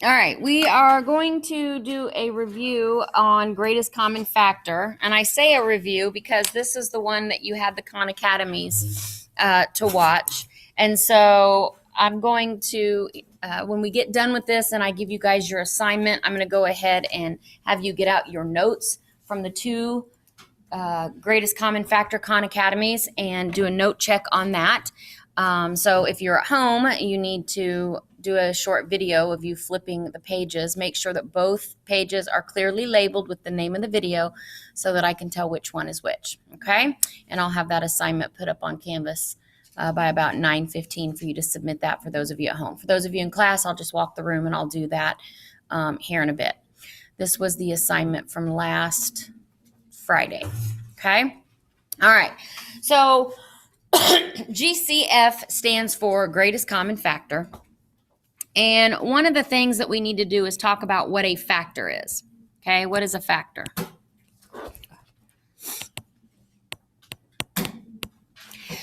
All right, we are going to do a review on greatest common factor. And I say a review because this is the one that you had the Khan Academies to watch. And so I'm going to, when we get done with this and I give you guys your assignment, I'm going to go ahead and have you get out your notes from the two greatest common factor Khan Academies and do a note check on that. So if you're at home, you need to do a short video of you flipping the pages. Make sure that both pages are clearly labeled with the name of the video so that I can tell which one is which, okay? And I'll have that assignment put up on Canvas by about 9:15 for you to submit that for those of you at home. For those of you in class, I'll just walk the room and I'll do that here in a bit. This was the assignment from last Friday, okay? All right, so GCF stands for greatest common factor. And one of the things that we need to do is talk about what a factor is. Okay, what is a factor?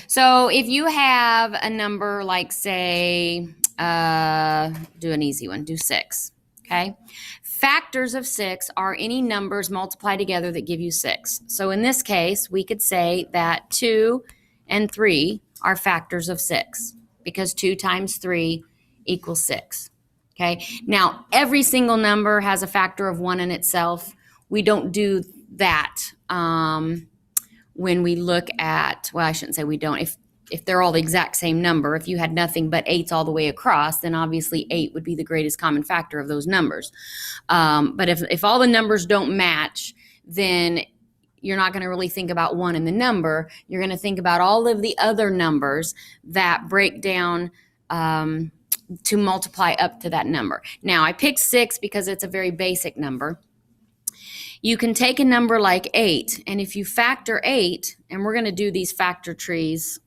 So if you have a number like, say, do an easy one, do 6. Okay, factors of 6 are any numbers multiplied together that give you 6. So in this case, we could say that 2 and 3 are factors of 6 because 2 times 3 equals 6. Okay. Now, every single number has a factor of 1 in itself. We don't do that when we look at, well, I shouldn't say we don't. If they're all the exact same number, if you had nothing but 8s all the way across, then obviously 8 would be the greatest common factor of those numbers. But if all the numbers don't match, then you're not going to really think about 1 in the number. You're going to think about all of the other numbers that break down to multiply up to that number. Now, I picked 6 because it's a very basic number. You can take a number like 8, and if you factor 8, and we're going to do these factor trees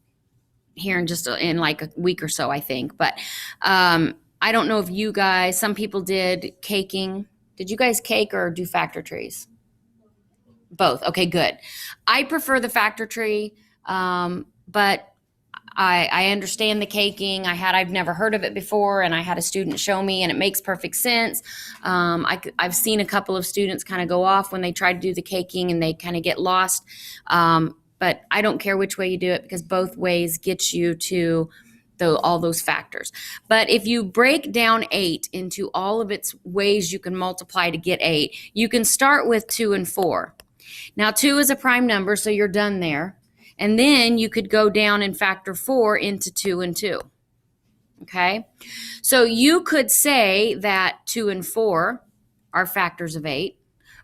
here in like a week or so, I think. But I don't know if you guys, some people did caking. Did you guys cake or do factor trees? Both. Okay, good. I prefer the factor tree, but I understand the caking. I've never heard of it before, and I had a student show me, and it makes perfect sense. I've seen a couple of students kind of go off when they try to do the caking, and they kind of get lost. But I don't care which way you do it because both ways get you to all those factors. But if you break down 8 into all of its ways you can multiply to get 8, you can start with 2 and 4. Now, 2 is a prime number, so you're done there. And then you could go down and factor 4 into 2 and 2. Okay? So you could say that 2 and 4 are factors of 8.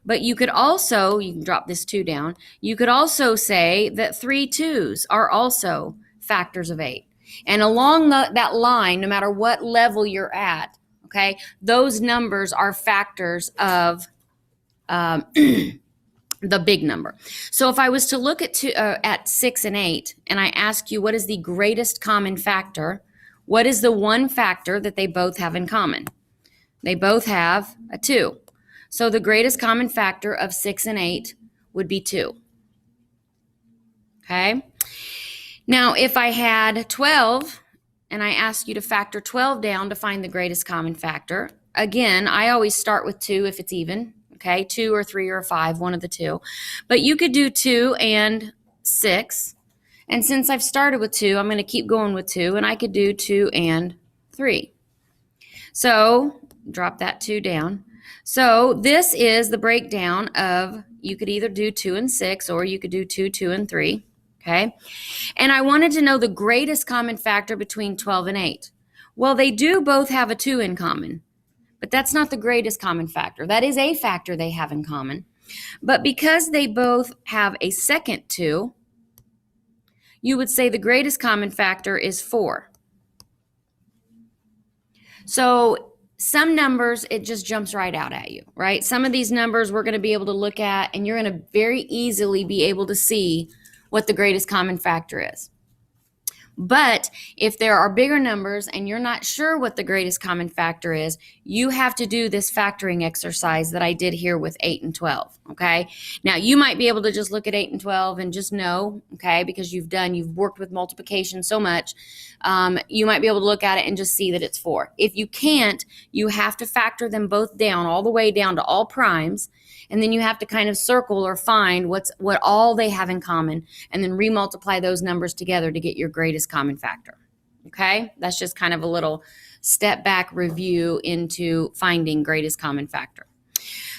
But you could also, you can drop this 2 down, you could also say that 3 2s are also factors of 8. And along that line, no matter what level you're at, okay, those numbers are factors of the big number. So if I was to look at 6 and 8, and I ask you what is the greatest common factor, what is the one factor that they both have in common? They both have a 2. So the greatest common factor of 6 and 8 would be 2. Okay? Now, if I had 12, and I ask you to factor 12 down to find the greatest common factor, again, I always start with 2 if it's even. Okay, 2 or 3 or 5, one of the two. But you could do 2 and 6. And since I've started with 2, I'm going to keep going with 2. And I could do 2 and 3. So drop that 2 down. So this is the breakdown of, you could either do 2 and 6, or you could do 2, 2 and 3. Okay. And I wanted to know the greatest common factor between 12 and 8. Well, they do both have a 2 in common. But that's not the greatest common factor. That is a factor they have in common. But because they both have a second 2, you would say the greatest common factor is 4. So some numbers, it just jumps right out at you, right? Some of these numbers we're going to be able to look at, and you're going to very easily be able to see what the greatest common factor is. But if there are bigger numbers and you're not sure what the greatest common factor is, you have to do this factoring exercise that I did here with 8 and 12, okay? Now, you might be able to just look at 8 and 12 and just know, okay, because you've worked with multiplication so much, you might be able to look at it and just see that it's 4. If you can't, you have to factor them both down, all the way down to all primes, and then you have to kind of circle or find what all they have in common, and then remultiply those numbers together to get your greatest common factor. Okay? That's just kind of a little step back review into finding greatest common factor.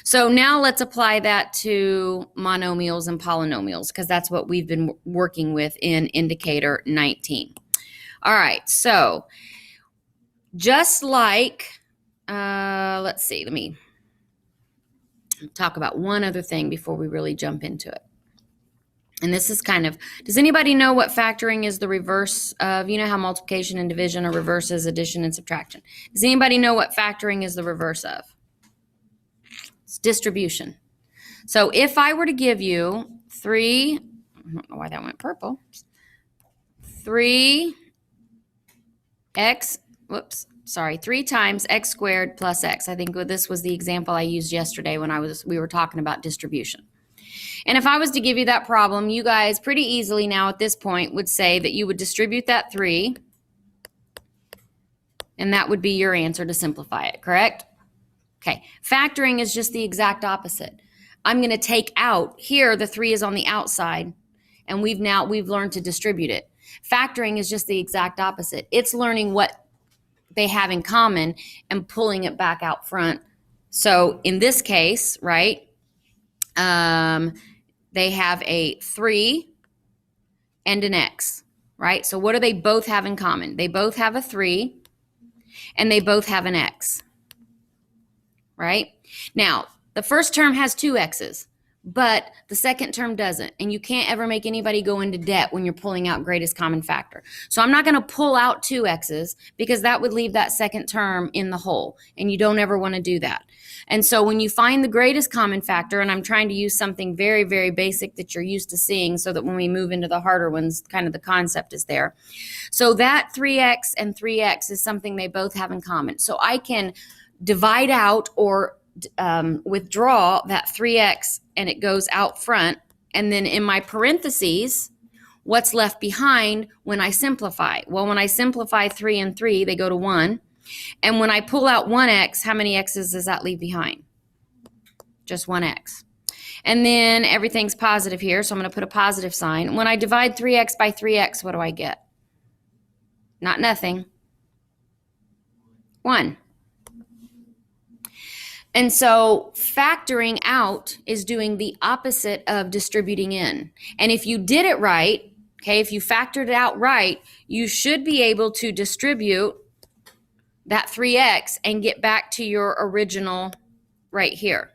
So now let's apply that to monomials and polynomials, because that's what we've been working with in indicator 19. All right, so just like, let's see, let me talk about one other thing before we really jump into it. And this is kind of, does anybody know what factoring is the reverse of? You know how multiplication and division are reverses, addition and subtraction. Does anybody know what factoring is the reverse of? It's distribution. So if I were to give you 3, I don't know why that went purple, 3 times x squared plus x. I think this was the example I used yesterday when we were talking about distribution. And if I was to give you that problem, you guys pretty easily now at this point would say that you would distribute that 3, and that would be your answer to simplify it, correct? Okay, factoring is just the exact opposite. I'm going to take out, here the 3 is on the outside, and we've learned to distribute it. Factoring is just the exact opposite. It's learning what they have in common and pulling it back out front. So in this case, right, they have a 3 and an x, right? So what do they both have in common? They both have a 3 and they both have an x, right? Now, the first term has 2 x's, but the second term doesn't. And you can't ever make anybody go into debt when you're pulling out greatest common factor. So I'm not going to pull out 2 x's because that would leave that second term in the hole. And you don't ever want to do that. And so when you find the greatest common factor, and I'm trying to use something very, very basic that you're used to seeing so that when we move into the harder ones, kind of the concept is there. So that 3x and 3x is something they both have in common. So I can divide out or withdraw that 3x and it goes out front. And then in my parentheses, what's left behind when I simplify? Well, when I simplify 3 and 3, they go to 1. And when I pull out 1x, how many x's does that leave behind? Just 1x. And then everything's positive here, so I'm going to put a positive sign. When I divide 3x by 3x, what do I get? Not nothing. 1. And so factoring out is doing the opposite of distributing in. And if you did it right, okay, if you factored it out right, you should be able to distribute that 3x and get back to your original right here,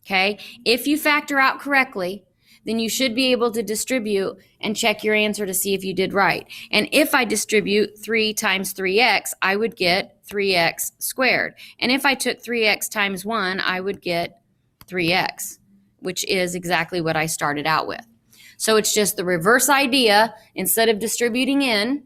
okay? If you factor out correctly, then you should be able to distribute and check your answer to see if you did right. And if I distribute 3 times 3x, I would get 3x squared. And if I took 3x times 1, I would get 3x, which is exactly what I started out with. So it's just the reverse idea. Instead of distributing in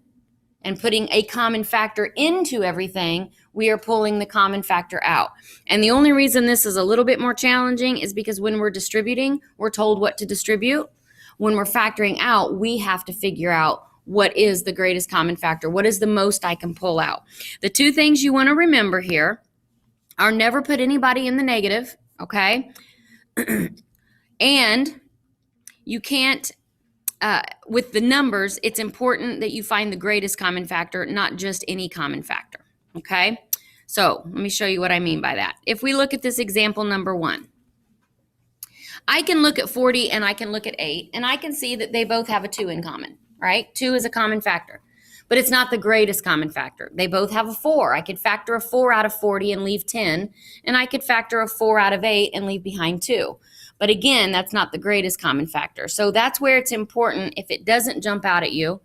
and putting a common factor into everything, we are pulling the common factor out. And the only reason this is a little bit more challenging is because when we're distributing, we're told what to distribute. When we're factoring out, we have to figure out what is the greatest common factor. What is the most I can pull out? The 2 things you want to remember here are never put anybody in the negative, okay? And you can't, with the numbers, it's important that you find the greatest common factor, not just any common factor, okay? So let me show you what I mean by that. If we look at this example number 1, I can look at 40 and I can look at 8, and I can see that they both have a 2 in common, right? 2 is a common factor, but it's not the greatest common factor. They both have a 4. I could factor a 4 out of 40 and leave 10, and I could factor a 4 out of 8 and leave behind 2. But again, that's not the greatest common factor. So that's where it's important. If it doesn't jump out at you,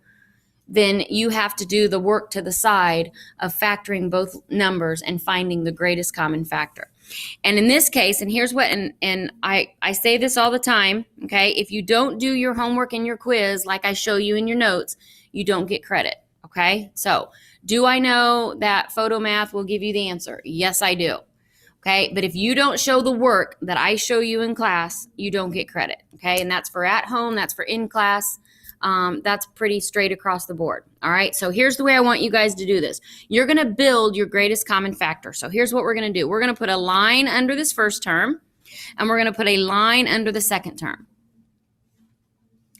then you have to do the work to the side of factoring both numbers and finding the greatest common factor. And in this case, and here's what, and I say this all the time, okay, if you don't do your homework and your quiz like I show you in your notes, you don't get credit, Okay, so do I know that photo math will give you the answer? Yes, I do. Okay, but if you don't show the work that I show you in class, you don't get credit. Okay, and that's for at home, that's for in class. That's pretty straight across the board. All right, so here's the way I want you guys to do this. You're going to build your greatest common factor. So here's what we're going to do. We're going to put a line under this first term, and we're going to put a line under the second term.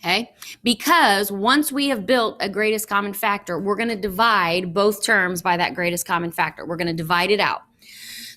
Okay, because once we have built a greatest common factor, we're going to divide both terms by that greatest common factor. We're going to divide it out.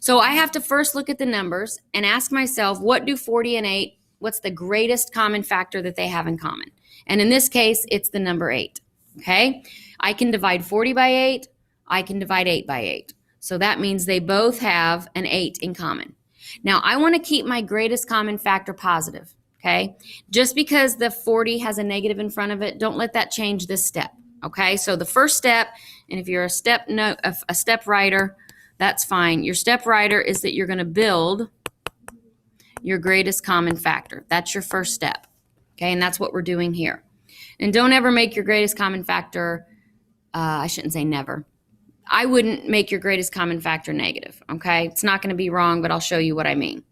So I have to first look at the numbers and ask myself, what do 40 and 8, what's the greatest common factor that they have in common? And in this case, it's the number 8. Okay, I can divide 40 by 8. I can divide 8 by 8. So that means they both have an 8 in common. Now, I want to keep my greatest common factor positive. Okay, just because the 40 has a negative in front of it, don't let that change this step. Okay, so the first step, and if you're a step writer, that's fine. Your step writer is that you're going to build your greatest common factor. That's your first step. Okay, and that's what we're doing here. And don't ever make your greatest common factor, I shouldn't say never. I wouldn't make your greatest common factor negative. Okay, it's not going to be wrong, but I'll show you what I mean.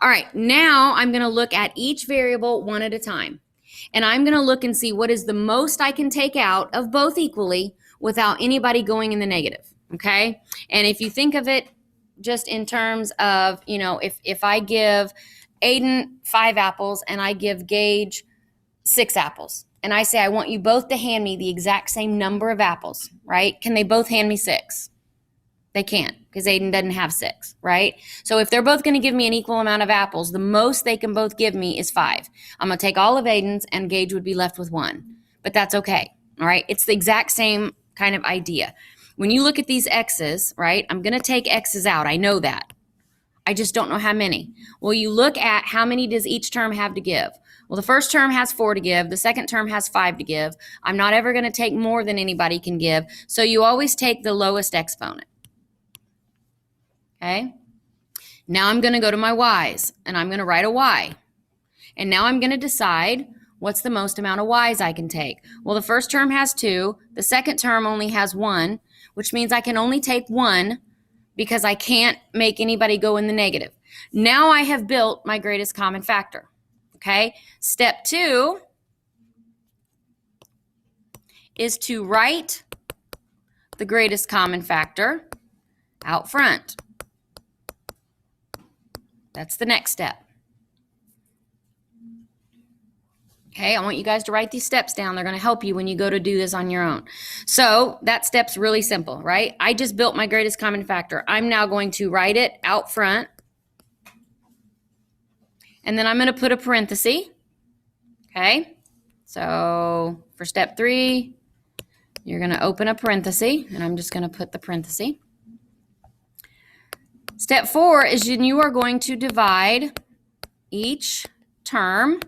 All right, now I'm going to look at each variable one at a time. And I'm going to look and see what is the most I can take out of both equally without anybody going in the negative, okay? And if you think of it just in terms of, you know, if I give Aiden 5 apples and I give Gage 6 apples, and I say I want you both to hand me the exact same number of apples, right? Can they both hand me 6? They can't, because Aiden doesn't have 6, right? So if they're both going to give me an equal amount of apples, the most they can both give me is 5. I'm going to take all of Aiden's, and Gage would be left with 1. But that's okay, all right? It's the exact same kind of idea. When you look at these X's, right, I'm going to take X's out. I know that. I just don't know how many. Well, you look at how many does each term have to give. Well, the first term has 4 to give. The second term has 5 to give. I'm not ever going to take more than anybody can give. So you always take the lowest exponent. Okay, now I'm going to go to my y's, and I'm going to write a y. And now I'm going to decide what's the most amount of y's I can take. Well, the first term has 2. The second term only has 1, which means I can only take 1 because I can't make anybody go in the negative. Now I have built my greatest common factor. Okay, step 2 is to write the greatest common factor out front. That's the next step. Okay, I want you guys to write these steps down. They're going to help you when you go to do this on your own. So that step's really simple, right? I just built my greatest common factor. I'm now going to write it out front. And then I'm going to put a parenthesis. Okay, so for step 3, you're going to open a parenthesis, and I'm just going to put the parenthesis. Step 4 is you are going to divide each term.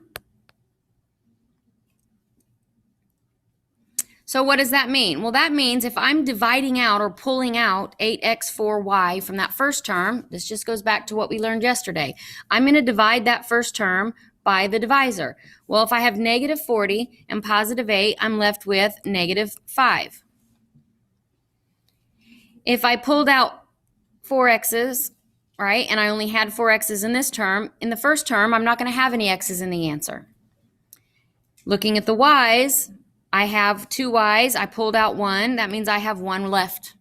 So what does that mean? Well, that means if I'm dividing out or pulling out 8x4y from that first term, this just goes back to what we learned yesterday. I'm going to divide that first term by the divisor. Well, if I have negative 40 and positive 8, I'm left with negative 5. If I pulled out 4 x's, right, and I only had 4 x's in this term, in the first term, I'm not going to have any x's in the answer. Looking at the y's, I have 2 y's. I pulled out 1. That means I have 1 left.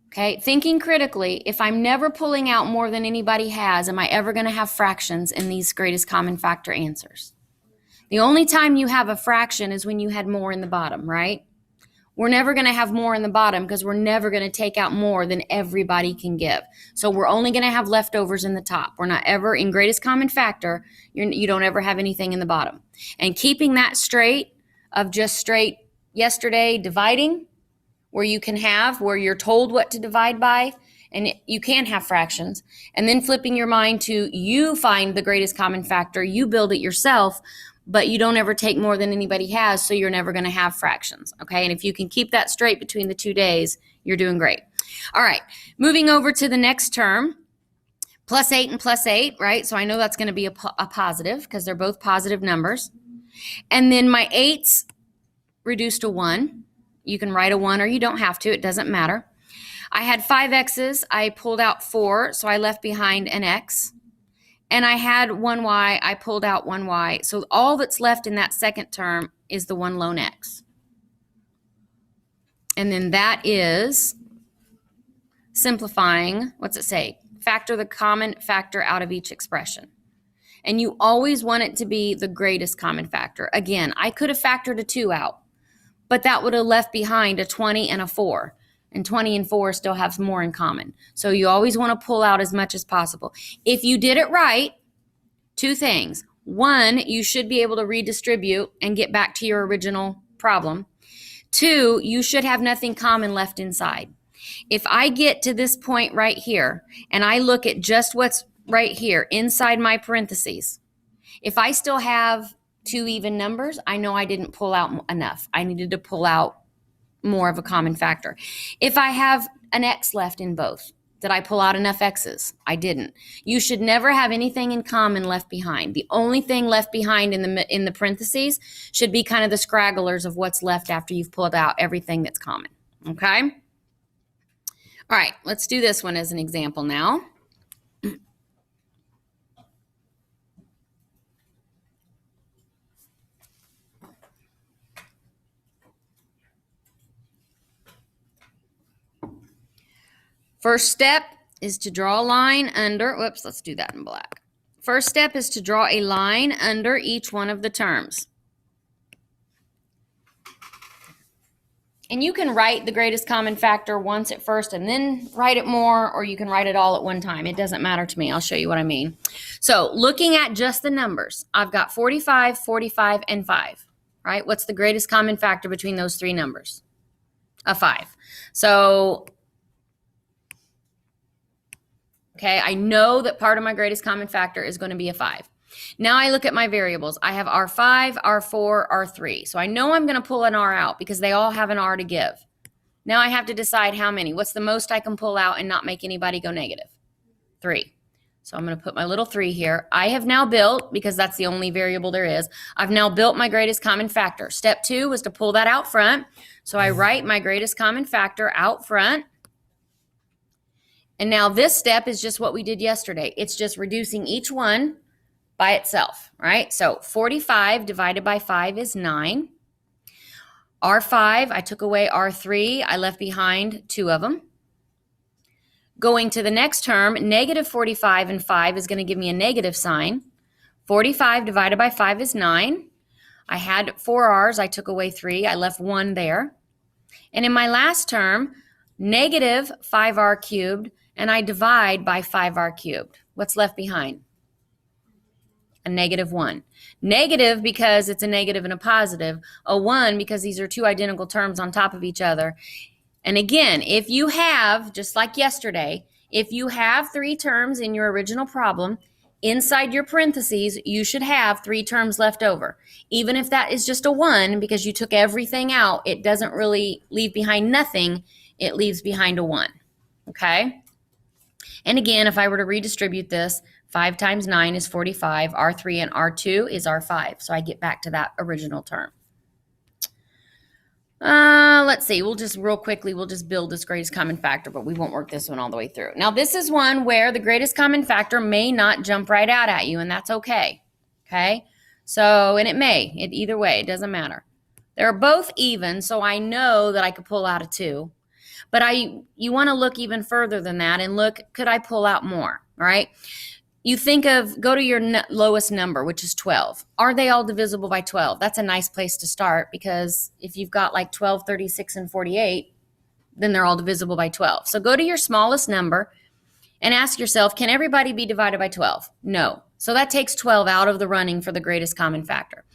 Okay, thinking critically, if I'm never pulling out more than anybody has, am I ever going to have fractions in these greatest common factor answers? The only time you have a fraction is when you had more in the bottom, right? We're never going to have more in the bottom because we're never going to take out more than everybody can give. So we're only going to have leftovers in the top. We're not ever, in greatest common factor, you don't ever have anything in the bottom. And keeping that straight of just straight yesterday dividing, where you're told what to divide by, and you can have fractions, and then flipping your mind to you find the greatest common factor, you build it yourself, but you don't ever take more than anybody has, so you're never going to have fractions, okay? And if you can keep that straight between the 2 days, you're doing great. All right, moving over to the next term, plus 8 and plus 8, right? So I know that's going to be a positive because they're both positive numbers. And then my 8's reduced to 1. You can write a 1 or you don't have to. It doesn't matter. I had 5 x's. I pulled out 4, so I left behind an x. And I had 1y. I pulled out 1y. So all that's left in that second term is the one lone x. And then that is simplifying, what's it say? Factor the common factor out of each expression. And you always want it to be the greatest common factor. Again, I could have factored a 2 out, but that would have left behind a 20 and a 4. And 20 and 4 still have more in common. So you always want to pull out as much as possible. If you did it right, 2 things. 1, you should be able to redistribute and get back to your original problem. 2, you should have nothing common left inside. If I get to this point right here and I look at just what's right here inside my parentheses, if I still have 2 even numbers, I know I didn't pull out enough. I needed to pull out more of a common factor. If I have an x left in both, did I pull out enough x's? I didn't. You should never have anything in common left behind. The only thing left behind in the parentheses should be kind of the scragglers of what's left after you've pulled out everything that's common. Okay? All right, let's do this one as an example now. First step is to draw a line under, let's do that in black. First step is to draw a line under each one of the terms. And you can write the greatest common factor once at first and then write it more, or you can write it all at one time. It doesn't matter to me. I'll show you what I mean. So looking at just the numbers, I've got 45, 45, and 5, right? What's the greatest common factor between those 3 numbers? A 5. So okay, I know that part of my greatest common factor is going to be a 5. Now I look at my variables. I have R5, R4, R3. So I know I'm going to pull an R out because they all have an R to give. Now I have to decide how many. What's the most I can pull out and not make anybody go negative? 3. So I'm going to put my little 3 here. I have now built, because that's the only variable there is, I've now built my greatest common factor. Step 2 was to pull that out front. So I write my greatest common factor out front. And now this step is just what we did yesterday. It's just reducing each one by itself, right? So 45 divided by 5 is 9. R5, I took away R3. I left behind 2 of them. Going to the next term, negative 45 and 5 is going to give me a negative sign. 45 divided by 5 is 9. I had 4 R's. I took away 3. I left 1 there. And in my last term, negative 5R cubed, and I divide by 5R cubed. What's left behind? A negative 1. Negative because it's a negative and a positive. A 1 because these are 2 identical terms on top of each other. And again, if you have, just like yesterday, if you have 3 terms in your original problem, inside your parentheses, you should have 3 terms left over. Even if that is just a 1 because you took everything out, it doesn't really leave behind nothing. It leaves behind a 1. Okay? And again, if I were to redistribute this, 5 times 9 is 45. R3 and R2 is R5. So I get back to that original term. Let's see. We'll just build this greatest common factor, but we won't work this one all the way through. Now, this is one where the greatest common factor may not jump right out at you, and that's okay. Okay? So, and it may. Either way, it doesn't matter. They're both even, so I know that I could pull out a 2. But you want to look even further than that and look, could I pull out more, right? You go to your lowest number, which is 12. Are they all divisible by 12? That's a nice place to start, because if you've got like 12, 36, and 48, then they're all divisible by 12. So go to your smallest number and ask yourself, can everybody be divided by 12? No. So that takes 12 out of the running for the greatest common factor.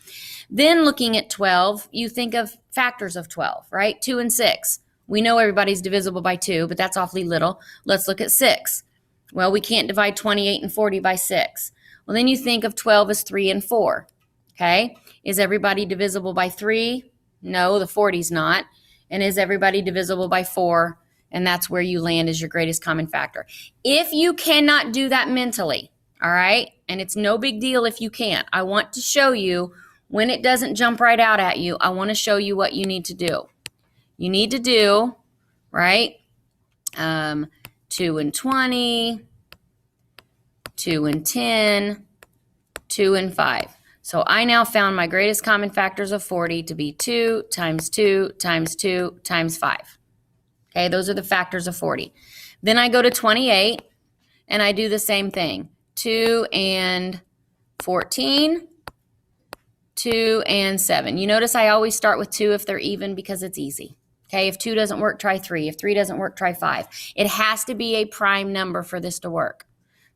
Then looking at 12, you think of factors of 12, right? 2 and 6. We know everybody's divisible by 2, but that's awfully little. Let's look at 6. Well, we can't divide 28 and 40 by 6. Well, then you think of 12 as 3 and 4. Okay? Is everybody divisible by 3? No, the 40's not. And is everybody divisible by 4? And that's where you land as your greatest common factor. If you cannot do that mentally, all right, and it's no big deal if you can't, I want to show you when it doesn't jump right out at you, I want to show you what you need to do. You need to do, right, 2 and 20, 2 and 10, 2 and 5. So I now found my greatest common factors of 40 to be 2 times 2 times 2 times 5. Okay, those are the factors of 40. Then I go to 28, and I do the same thing. 2 and 14, 2 and 7. You notice I always start with 2 if they're even because it's easy. Okay, if 2 doesn't work, try 3. If 3 doesn't work, try 5. It has to be a prime number for this to work.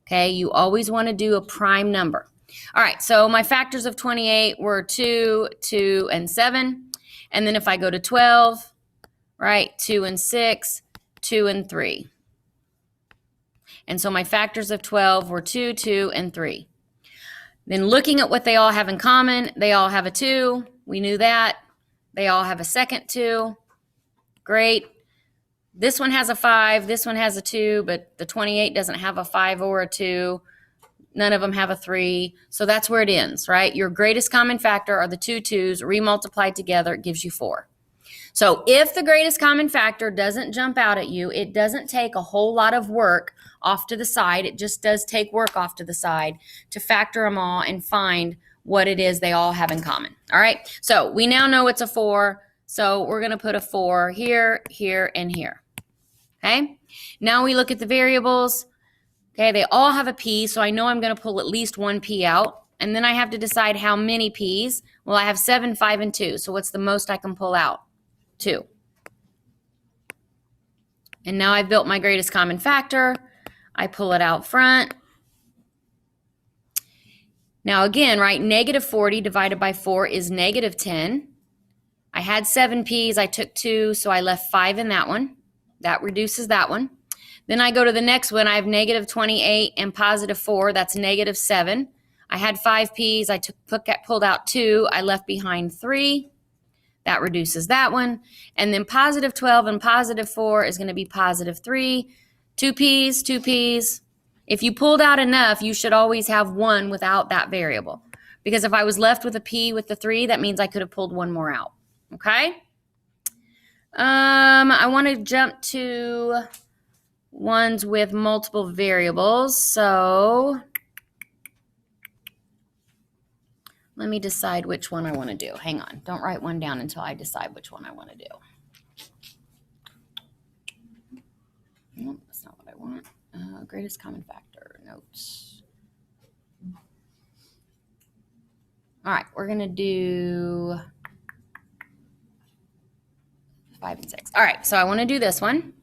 Okay, you always want to do a prime number. All right, so my factors of 28 were 2, 2, and 7. And then if I go to 12, right, 2 and 6, 2 and 3. And so my factors of 12 were 2, 2, and 3. Then looking at what they all have in common, they all have a 2. We knew that. They all have a second 2. Great. This one has a 5. This one has a 2, but the 28 doesn't have a 5 or a 2. None of them have a 3. So that's where it ends, right? Your greatest common factor are the two 2's remultiplied together. It gives you 4. So if the greatest common factor doesn't jump out at you, it doesn't take a whole lot of work off to the side. It just does take work off to the side to factor them all and find what it is they all have in common. All right, so we now know it's a 4. So we're going to put a 4 here, here, and here. Okay, now we look at the variables. Okay, they all have a p, so I know I'm going to pull at least one p out. And then I have to decide how many p's. Well, I have 7, 5, and 2. So what's the most I can pull out? 2. And now I've built my greatest common factor. I pull it out front. Now again, right, negative 40 divided by 4 is negative 10. I had 7 p's, I took 2, so I left 5 in that one. That reduces that one. Then I go to the next one. I have negative 28 and positive 4. That's negative 7. I had 5 p's. I pulled out 2. I left behind 3. That reduces that one. And then positive 12 and positive 4 is going to be positive 3. 2 p's, 2 p's. If you pulled out enough, you should always have 1 without that variable. Because if I was left with a p with the 3, that means I could have pulled 1 more out. Okay? I want to jump to ones with multiple variables. So let me decide which one I want to do. Hang on. Don't write one down until I decide which one I want to do. Nope, that's not what I want. Greatest common factor, notes. All right, we're going to do 5 and 6. All right, so I want to do this one.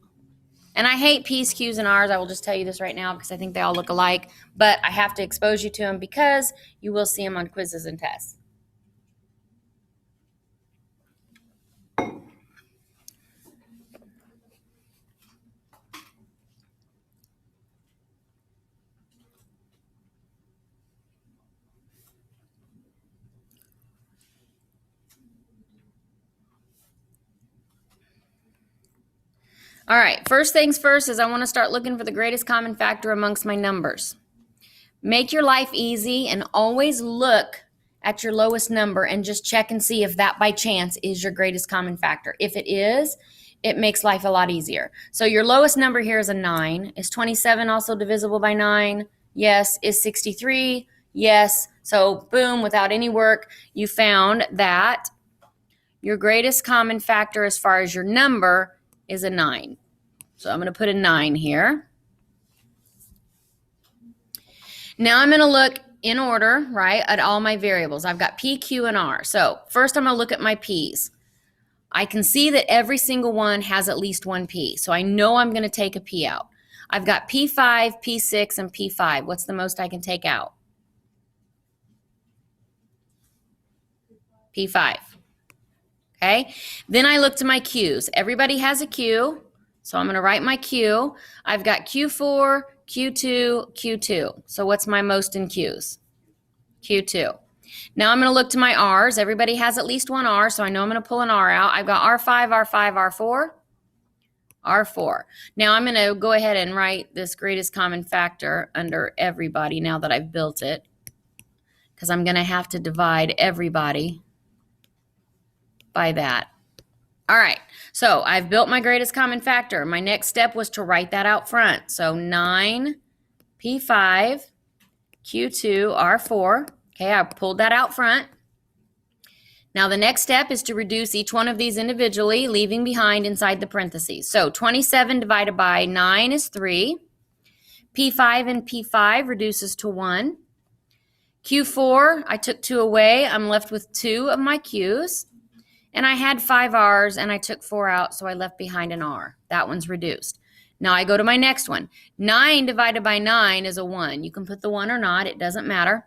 And I hate P's, Q's, and R's. I will just tell you this right now because I think they all look alike. But I have to expose you to them because you will see them on quizzes and tests. All right, first things first is I want to start looking for the greatest common factor amongst my numbers. Make your life easy and always look at your lowest number and just check and see if that by chance is your greatest common factor. If it is, it makes life a lot easier. So your lowest number here is a 9. Is 27 also divisible by 9? Yes. Is 63? Yes. So boom, without any work, you found that your greatest common factor as far as your number is a 9. So I'm going to put a 9 here. Now I'm going to look in order, right, at all my variables. I've got P, Q, and R. So first I'm going to look at my P's. I can see that every single one has at least one P. So I know I'm going to take a P out. I've got P5, P6, and P5. What's the most I can take out? P5. Okay. Then I look to my Q's. Everybody has a Q. So I'm going to write my Q. I've got Q4, Q2, Q2. So what's my most in Q's? Q2. Now I'm going to look to my R's. Everybody has at least one R, so I know I'm going to pull an R out. I've got R5, R5, R4, R4. Now I'm going to go ahead and write this greatest common factor under everybody now that I've built it. because I'm going to have to divide everybody by that. All right, so I've built my greatest common factor. My next step was to write that out front. So 9, P5, Q2, R4. Okay, I pulled that out front. Now the next step is to reduce each one of these individually, leaving behind inside the parentheses. So 27 divided by 9 is 3. P5 and P5 reduces to 1. Q4, I took 2 away. I'm left with 2 of my Qs. And I had 5 R's and I took 4 out, so I left behind an R. That one's reduced. Now I go to my next one. 9 divided by 9 is a 1. You can put the 1 or not. It doesn't matter.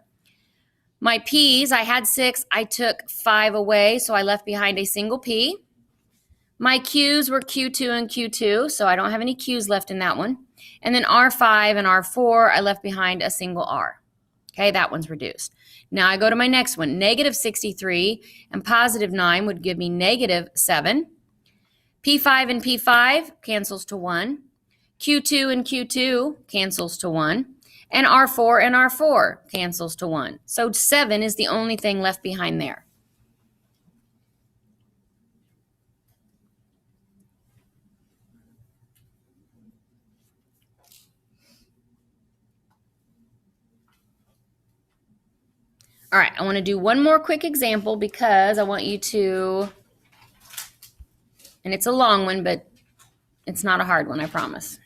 My P's, I had 6. I took 5 away, so I left behind a single P. My Q's were Q2 and Q2, so I don't have any Q's left in that one. And then R5 and R4, I left behind a single R. Okay, that one's reduced. Now I go to my next one. Negative 63 and positive 9 would give me negative 7. P5 and P5 cancels to 1. Q2 and Q2 cancels to 1. And R4 and R4 cancels to 1. So 7 is the only thing left behind there. All right, I want to do one more quick example because I want you to, and it's a long one, but it's not a hard one, I promise.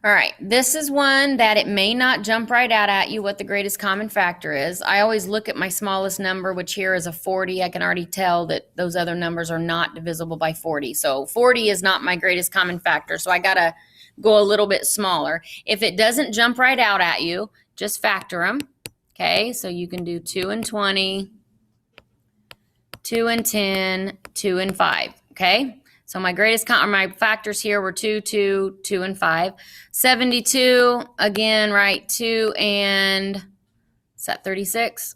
All right, this is one that it may not jump right out at you what the greatest common factor is. I always look at my smallest number, which here is a 40. I can already tell that those other numbers are not divisible by 40. So 40 is not my greatest common factor, so I got to go a little bit smaller. If it doesn't jump right out at you, just factor them. Okay, so you can do 2 and 20, 2 and 10, 2 and 5. Okay. So my my factors here were 2, 2, 2, and 5. 72, again, right, 2 and, is that 36?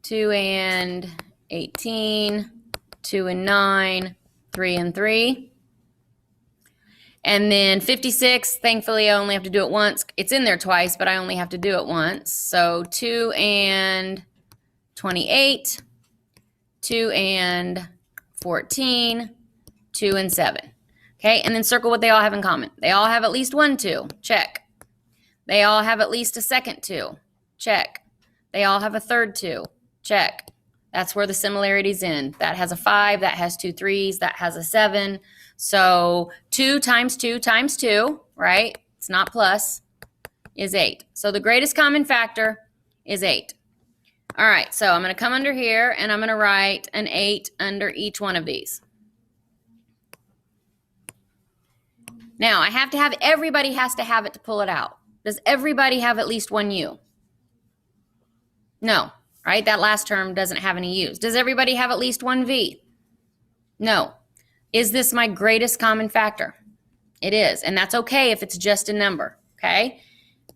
2 and 18, 2 and 9, 3 and 3. And then 56, thankfully I only have to do it once. It's in there twice, but I only have to do it once. So 2 and 28, 2 and 14, 2 and 7. Okay, and then circle what they all have in common. They all have at least one 2. Check. They all have at least a second 2. Check. They all have a third 2. Check. That's where the similarities end. That has a 5, that has 2 3s, that has a 7. So 2 times 2 times 2, right? It's not plus, is 8. So the greatest common factor is 8. All right, so I'm going to come under here and I'm going to write an 8 under each one of these. Now, I have to have, everybody has to have it to pull it out. Does everybody have at least one U? No, right? That last term doesn't have any U's. Does everybody have at least one V? No. Is this my greatest common factor? It is, and that's okay if it's just a number, okay?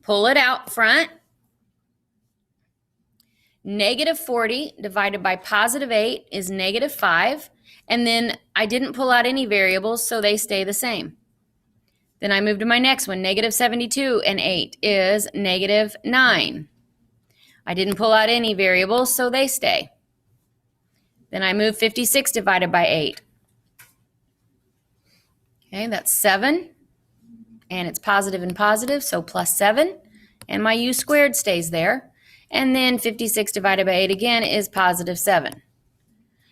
Pull it out front. Negative 40 divided by positive 8 is negative 5. And then I didn't pull out any variables, so they stay the same. Then I move to my next one. Negative 72 and 8 is negative 9. I didn't pull out any variables, so they stay. Then I move 56 divided by 8. Okay, that's 7. And it's positive and positive, so plus 7. And my U squared stays there. And then 56 divided by 8 again is positive 7.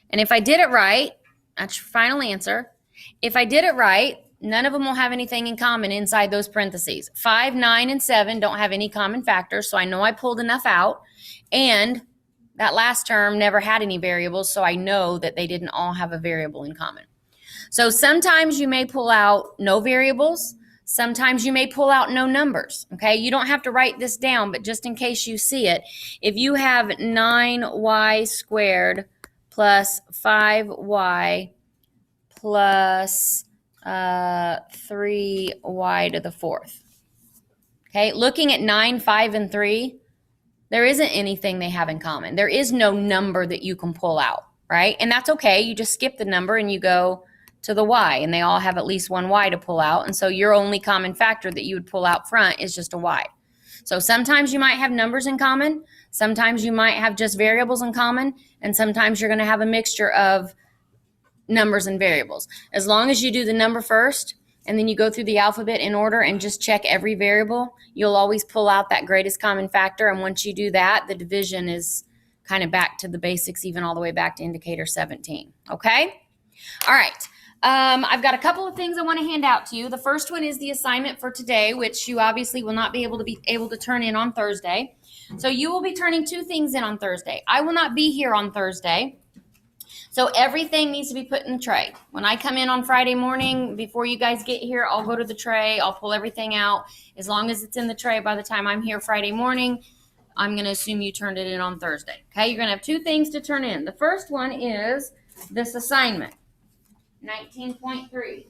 And if I did it right, that's your final answer. If I did it right, none of them will have anything in common inside those parentheses. 5, 9, and 7 don't have any common factors, so I know I pulled enough out. And that last term never had any variables, so I know that they didn't all have a variable in common. So sometimes you may pull out no variables. Sometimes you may pull out no numbers, okay? You don't have to write this down, but just in case you see it, if you have 9y squared plus 5y plus 3y to the fourth, okay? Looking at 9, 5, and 3, there isn't anything they have in common. There is no number that you can pull out, right? And that's okay. You just skip the number and you go to the y, and they all have at least one y to pull out. And so your only common factor that you would pull out front is just a y. So sometimes you might have numbers in common. Sometimes you might have just variables in common. And sometimes you're going to have a mixture of numbers and variables. As long as you do the number first, and then you go through the alphabet in order and just check every variable, you'll always pull out that greatest common factor. And once you do that, the division is kind of back to the basics, even all the way back to indicator 17. Okay? All right. I've got a couple of things I want to hand out to you. The first one is the assignment for today, which you obviously will not be able to turn in on Thursday. So you will be turning 2 things in on Thursday. I will not be here on Thursday. So everything needs to be put in the tray. When I come in on Friday morning, before you guys get here, I'll go to the tray. I'll pull everything out. As long as it's in the tray by the time I'm here Friday morning, I'm going to assume you turned it in on Thursday. Okay, you're going to have 2 things to turn in. The first one is this assignment, 19.3,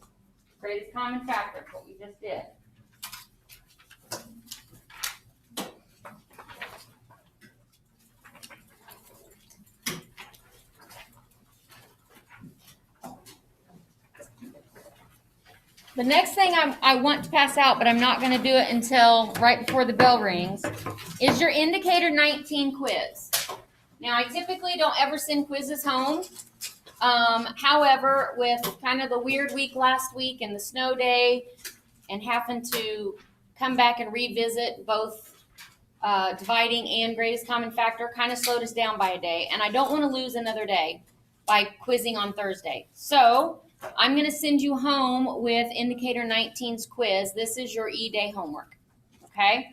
greatest common factor, what we just did. The next thing I want to pass out, but I'm not going to do it until right before the bell rings, is your Indicator 19 quiz. Now, I typically don't ever send quizzes home. However, with kind of the weird week last week and the snow day and having to come back and revisit both dividing and greatest common factor, kind of slowed us down by a day. And I don't want to lose another day by quizzing on Thursday. So I'm going to send you home with Indicator 19's quiz. This is your E-Day homework, okay?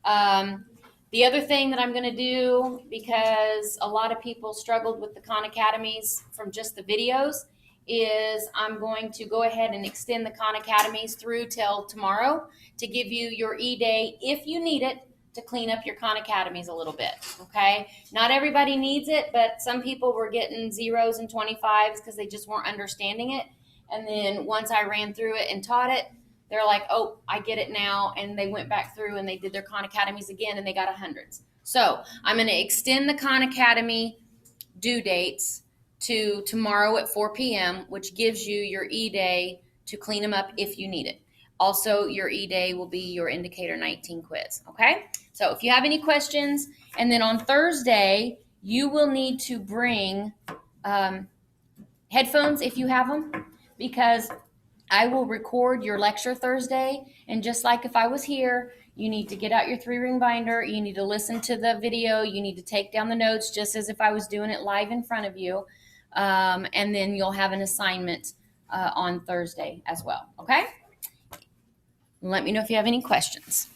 The other thing that I'm going to do, because a lot of people struggled with the Khan Academies from just the videos, is I'm going to go ahead and extend the Khan Academies through till tomorrow to give you your E-Day, if you need it, to clean up your Khan Academies a little bit, okay? Not everybody needs it, but some people were getting 0s and 25s because they just weren't understanding it. And then once I ran through it and taught it, they're like, oh, I get it now. And they went back through and they did their Khan Academies again and they got 100s. So I'm going to extend the Khan Academy due dates to tomorrow at 4 p.m., which gives you your E-Day to clean them up if you need it. Also, your E-Day will be your Indicator 19 quiz, okay? So if you have any questions, and then on Thursday, you will need to bring headphones if you have them, because I will record your lecture Thursday, and just like if I was here, you need to get out your 3-ring binder, you need to listen to the video, you need to take down the notes just as if I was doing it live in front of you, and then you'll have an assignment on Thursday as well, okay? Let me know if you have any questions.